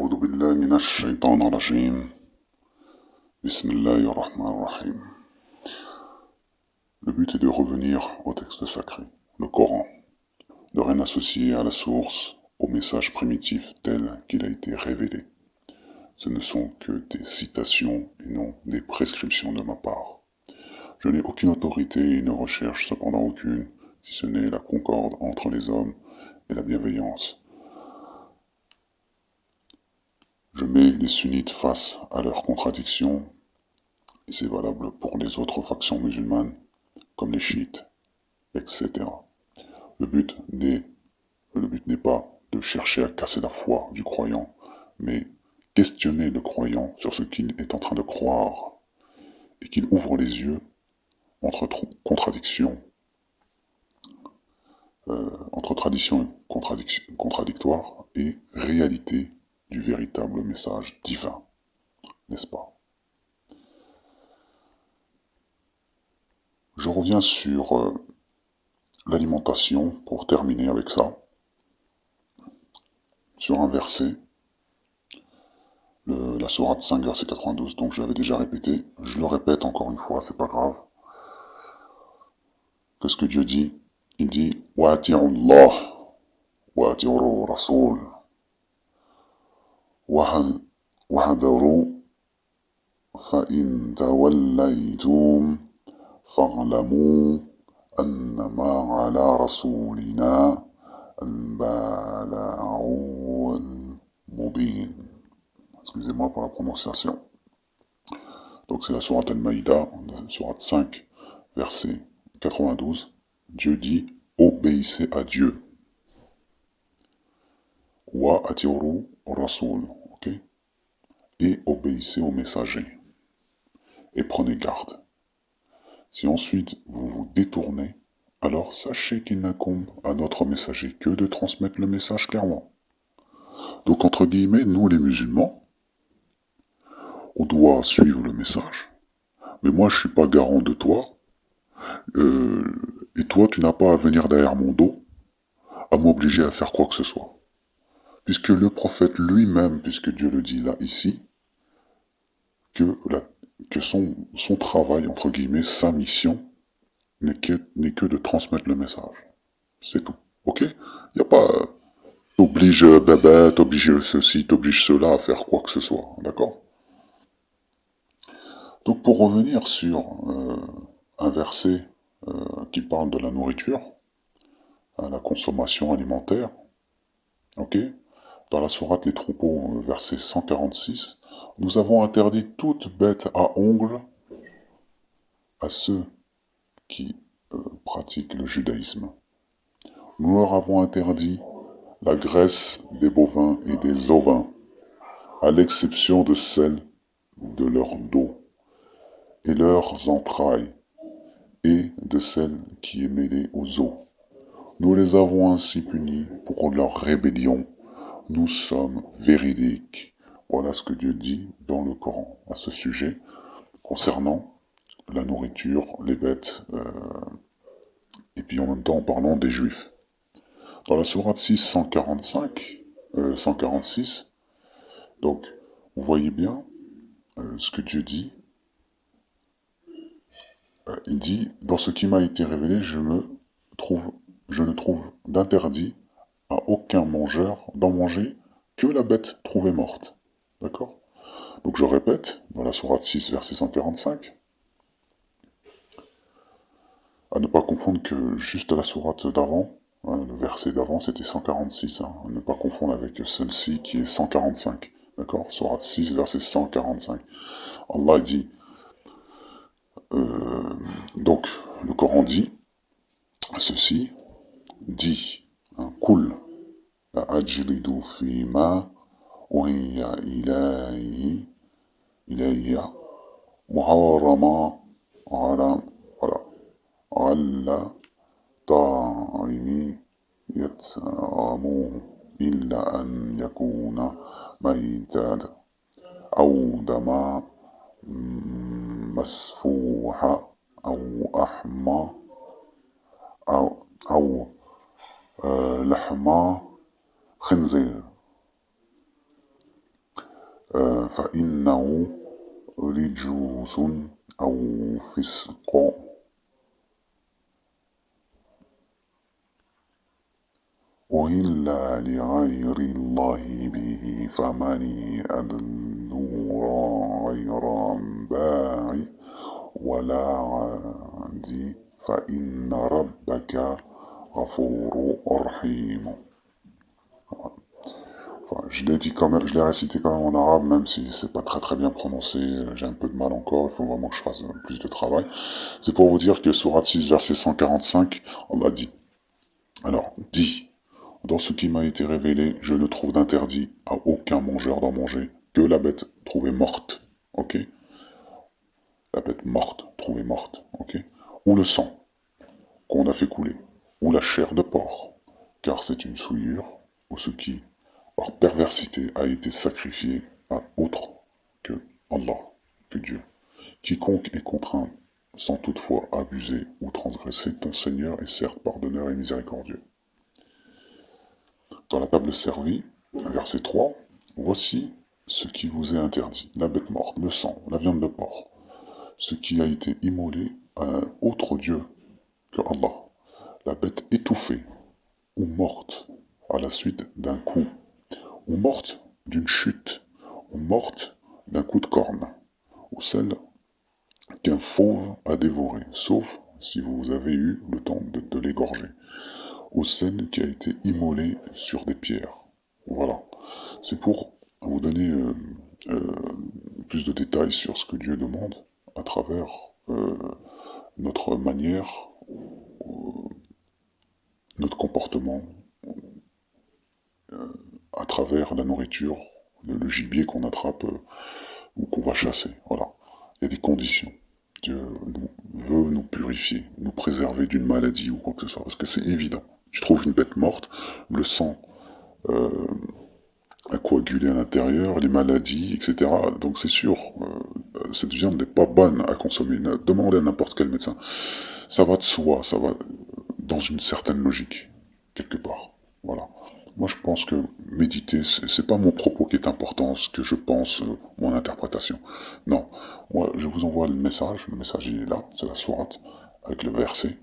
أعوذ بالله من الشيطان الرجيم. بسم الله الرحمن الرحيم. Le but est de revenir au texte sacré, le Coran, de rien associer à la source, au message primitif tel qu'il a été révélé. Ce ne sont que des citations et non des prescriptions de ma part. Je n'ai aucune autorité et ne recherche cependant aucune, si ce n'est la concorde entre les hommes et la bienveillance. Je mets les sunnites face à leurs contradictions, et c'est valable pour les autres factions musulmanes, comme les chiites, etc. Le but n'est pas de chercher à casser la foi du croyant, mais questionner le croyant sur ce qu'il est en train de croire, et qu'il ouvre les yeux entre contradictions, entre traditions contradictoires et réalité du véritable message divin, n'est-ce pas? Je reviens sur l'alimentation pour terminer avec ça, sur un verset, la sourate 5, verset 92, donc je l'avais déjà répété, je le répète encore une fois, c'est pas grave. Qu'est-ce que Dieu dit? Il dit وَأَطِيعُوا اللَّهَ وَأَطِيعُوا الرَّسُولَ وَاحْذَرُوا فَإِنْ تَوَلَّيْتُمْ فَاعْلَمُوا أَنَّمَا عَلَى رَسُولِنَا الْبَلَاغُ الْمُبِينُ. Excusez-moi pour la prononciation. Donc c'est la sourate Al-Maïda, sourate 5, verset 92. Dieu dit « Obéissez à Dieu ». Wa atiru rasoul, ok? Et obéissez au messager. Et prenez garde. Si ensuite vous vous détournez, alors sachez qu'il n'incombe à notre messager que de transmettre le message clairement. Donc entre guillemets, nous les musulmans, on doit suivre le message, mais moi je suis pas garant de toi, et toi tu n'as pas à venir derrière mon dos, à m'obliger à faire quoi que ce soit. Puisque le prophète lui-même, puisque Dieu le dit là, ici, que son travail, entre guillemets, sa mission, n'est que de transmettre le message. C'est tout. Ok? Il n'y a pas t'oblige bébé, t'oblige ceci, t'oblige cela à faire quoi que ce soit. D'accord? Donc pour revenir sur un verset qui parle de la nourriture, la consommation alimentaire, ok? Dans la sourate Les Troupeaux, verset 146, nous avons interdit toute bête à ongles à ceux qui pratiquent le judaïsme. Nous leur avons interdit la graisse des bovins et des ovins, à l'exception de celle de leur dos et leurs entrailles, et de celle qui est mêlée aux os. Nous les avons ainsi punis pour leur rébellion. Nous sommes véridiques. Voilà ce que Dieu dit dans le Coran à ce sujet, concernant la nourriture, les bêtes, et puis en même temps en parlant des Juifs. Dans la sourate 6, 146, donc vous voyez bien ce que Dieu dit. Il dit, dans ce qui m'a été révélé, je ne trouve d'interdit à aucun mangeur d'en manger que la bête trouvée morte. D'accord? Donc je répète, dans la sourate 6, verset 145, à ne pas confondre que juste la sourate d'avant, hein, le verset d'avant c'était 146, hein, à ne pas confondre avec celle-ci qui est 145. D'accord? Sourate 6, verset 145. Allah dit, donc le Coran dit, ceci, dit, Kul ajlidu fima uhiya ilayya muharrama ala طاعم يطعمه إلا أن يكون ميتا أو دما مسفوحا أو أحمى أو لحم خنزير. فإنه رجوس أو فسق أهل لغير الله به فمن أضل غير باع ولا عاد فإن ربك غفور رحيم. Enfin, je l'ai dit quand même, je l'ai récité quand même en arabe, même si c'est pas très bien prononcé, j'ai un peu de mal encore, il faut vraiment que je fasse plus de travail. C'est pour vous dire que Sourate 6, verset 145, on m'a dit. Alors, dit, dans ce qui m'a été révélé, je ne trouve d'interdit à aucun mangeur d'en manger que la bête trouvée morte, ok? La bête morte, trouvée morte, ok? Ou le sang qu'on a fait couler, ou la chair de porc, car c'est une souillure, ou ce qui, par perversité, a été sacrifié à autre que Allah, que Dieu. Quiconque est contraint sans toutefois abuser ou transgresser, ton Seigneur est certes pardonneur et miséricordieux. Dans la table servie, verset 3, voici ce qui vous est interdit, la bête morte, le sang, la viande de porc, ce qui a été immolé à un autre Dieu que Allah, la bête étouffée ou morte à la suite d'un coup, ou morte d'une chute, ou morte d'un coup de corne, ou celle qu'un fauve a dévorée, sauf si vous avez eu le temps de l'égorger, ou celle qui a été immolée sur des pierres. Voilà. C'est pour vous donner euh, plus de détails sur ce que Dieu demande à travers notre manière, notre comportement, à travers la nourriture, le gibier qu'on attrape ou qu'on va chasser. Voilà. Il y a des conditions. Dieu veut nous purifier, nous préserver d'une maladie ou quoi que ce soit, parce que c'est évident. Tu trouves une bête morte, le sang a coagulé à l'intérieur, les maladies, etc. Donc c'est sûr, cette viande n'est pas bonne à consommer. Demandez à n'importe quel médecin. Ça va de soi, ça va dans une certaine logique, quelque part. Voilà. Moi, je pense que méditer, c'est pas mon propos qui est important, ce que je pense, mon interprétation. Non. Moi, je vous envoie le message il est là, c'est la sourate, avec le verset.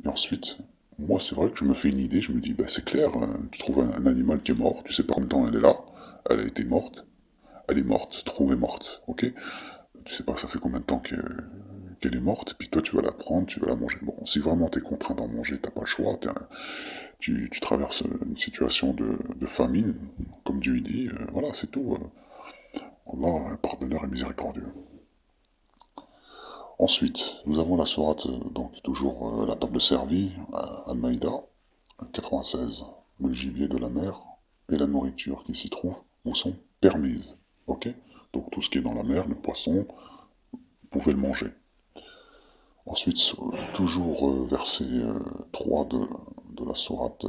Et ensuite, moi, c'est vrai que je me fais une idée, je me dis, bah, c'est clair, tu trouves un animal qui est mort, tu sais pas combien de temps elle est là, elle a été morte, elle est morte, trouvée morte, ok? Tu sais pas ça fait combien de temps qu'elle est morte, puis toi tu vas la prendre, tu vas la manger. Bon, si vraiment t'es contraint d'en manger, t'as pas le choix, tu traverses une situation de famine, comme Dieu dit, voilà, c'est tout. Allah est pardonneur et miséricordieux. Ensuite, nous avons la sourate, donc toujours la table servie, Al-Maïda, 96. Le gibier de la mer et la nourriture qui s'y trouve vous sont permises. Ok? Donc tout ce qui est dans la mer, le poisson, vous pouvez le manger. Ensuite, toujours verset 3 de la sourate,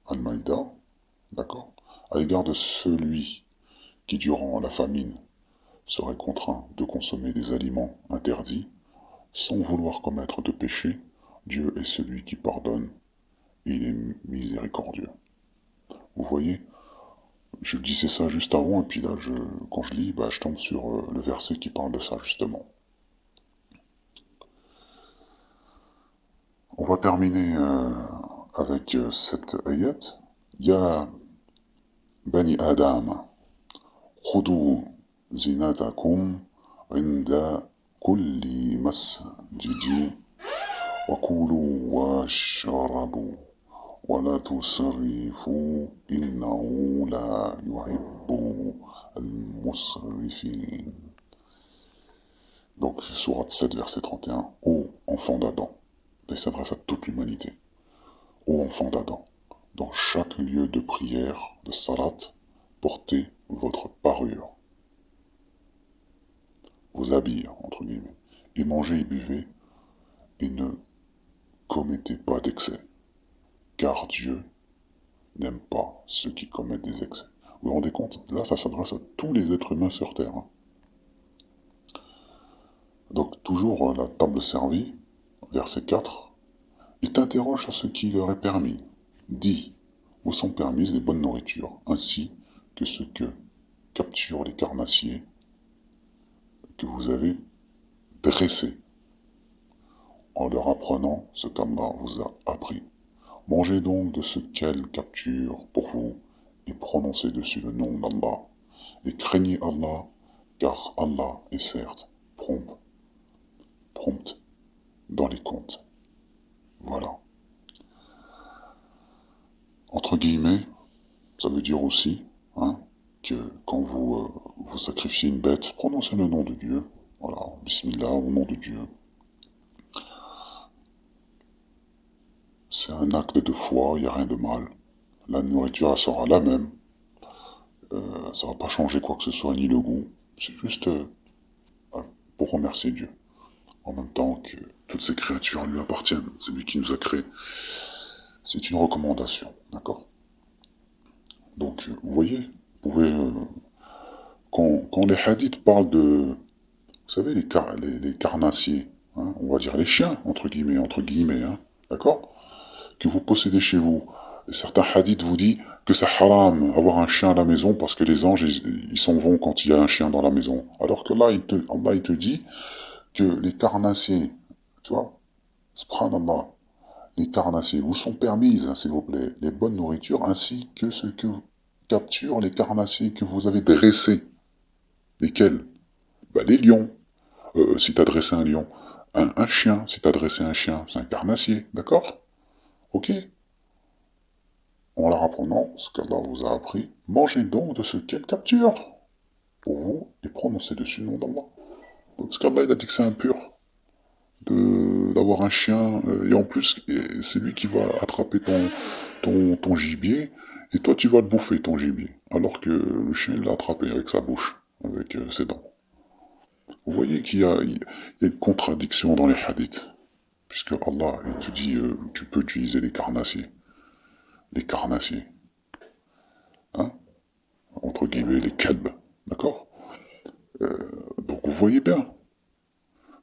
Al-Maïda, d'accord? À l'égard de celui qui, durant la famine, serait contraint de consommer des aliments interdits, sans vouloir commettre de péché, Dieu est celui qui pardonne, et il est miséricordieux. Vous voyez, je disais ça juste avant, et puis là, quand je lis, bah, je tombe sur le verset qui parle de ça, justement. On va terminer avec cette ayat. Ya bani Adam, خذوا زينتكم عند كل مسجد وكلوا واشربوا ولا تسرفوا إنه لا يحب المسرفين. Donc, sourate 7, verset 31. Ô enfant d'Adam, il s'adresse à toute l'humanité. Ô enfant d'Adam, dans chaque lieu de prière, de salat, portez votre parure, vos habits, entre guillemets, et mangez et buvez, et ne commettez pas d'excès, car Dieu n'aime pas ceux qui commettent des excès. Vous vous rendez compte? Là, ça s'adresse à tous les êtres humains sur Terre. Hein. Donc, toujours la table servie, verset 4, il t'interroge sur ce qui leur est permis. Dis, vous sont permises les bonnes nourritures, ainsi que ce que capturent les carnassiers que vous avez dressés, en leur apprenant ce qu'Allah vous a appris. Mangez donc de ce qu'elle capture pour vous, et prononcez dessus le nom d'Allah. Et craignez Allah, car Allah est certes prompt dans les comptes. Voilà. Entre guillemets, ça veut dire aussi hein, que quand vous sacrifiez une bête, prononcez le nom de Dieu. Voilà, Bismillah, au nom de Dieu. C'est un acte de foi, il n'y a rien de mal. La nourriture, elle sera la même. Ça va pas changer quoi que ce soit, ni le goût. C'est juste pour remercier Dieu. En même temps que toutes ces créatures lui appartiennent. C'est lui qui nous a créés. C'est une recommandation, d'accord? Donc, vous voyez, vous pouvez... quand les hadiths parlent de... Vous savez, les carnassiers, hein, on va dire les chiens, entre guillemets, hein, d'accord? Que vous possédez chez vous. Et certains hadiths vous disent que c'est haram avoir un chien à la maison parce que les anges, ils s'en vont quand il y a un chien dans la maison. Alors que là, Allah, il te dit que les carnassiers, tu vois, subhanallah, les carnassiers vous sont permises, hein, s'il vous plaît, les bonnes nourritures, ainsi que ce que capturent les carnassiers que vous avez dressés. Lesquels? Bah, les lions, si t'as dressé un lion. Un chien, si t'as dressé un chien, c'est un carnassier, d'accord? Ok? En leur apprenant ce qu'Allah vous a appris, mangez donc de ce qu'elle capture pour vous et prononcez dessus le nom d'Allah. Donc ce qu'Allah il a dit que c'est impur d'avoir un chien, et en plus c'est lui qui va attraper ton gibier, et toi tu vas le bouffer ton gibier, alors que le chien il l'a attrapé avec sa bouche, avec ses dents. Vous voyez qu'il y a une contradiction dans les hadiths, puisque Allah il te dit tu peux utiliser les carnassiers. Les carnassiers. Hein? Entre guillemets, les kalbs. D'accord? Donc vous voyez bien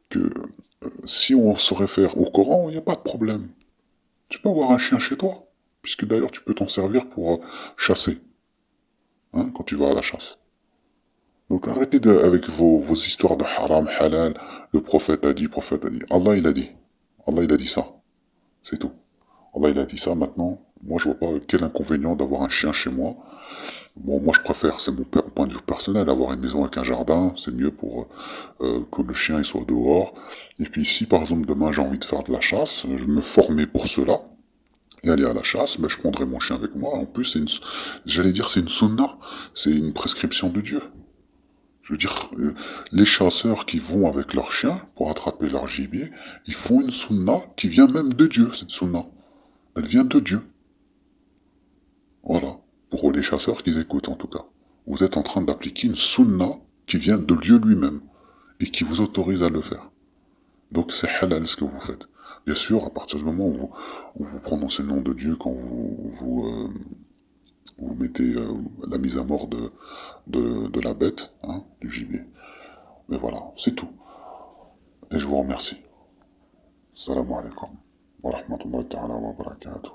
que si on se réfère au Coran, il n'y a pas de problème. Tu peux avoir un chien chez toi, puisque d'ailleurs tu peux t'en servir pour chasser, hein, quand tu vas à la chasse. Donc arrêtez avec vos histoires de haram, halal, le prophète a dit, Allah il a dit. Allah il a dit ça. C'est tout. Allah il a dit ça maintenant. Moi je vois pas quel inconvénient d'avoir un chien chez moi. Bon, moi je préfère, c'est mon point de vue personnel, avoir une maison avec un jardin, c'est mieux pour que le chien il soit dehors. Et puis si par exemple demain j'ai envie de faire de la chasse, je me formais pour cela, et aller à la chasse, ben, je prendrai mon chien avec moi. En plus, j'allais dire c'est une sunna, c'est une prescription de Dieu. Je veux dire, les chasseurs qui vont avec leur chien pour attraper leur gibier, ils font une sunna qui vient même de Dieu, cette sunna. Elle vient de Dieu. Voilà. Pour les chasseurs qui écoutent en tout cas. Vous êtes en train d'appliquer une sunna qui vient de Dieu lui-même et qui vous autorise à le faire. Donc c'est halal ce que vous faites. Bien sûr, à partir du moment où vous prononcez le nom de Dieu, quand vous mettez la mise à mort de la bête, hein, du gibier. Mais voilà, c'est tout. Et je vous remercie. Salam alaikum wa rahmatullahi ta'ala wa barakatuh.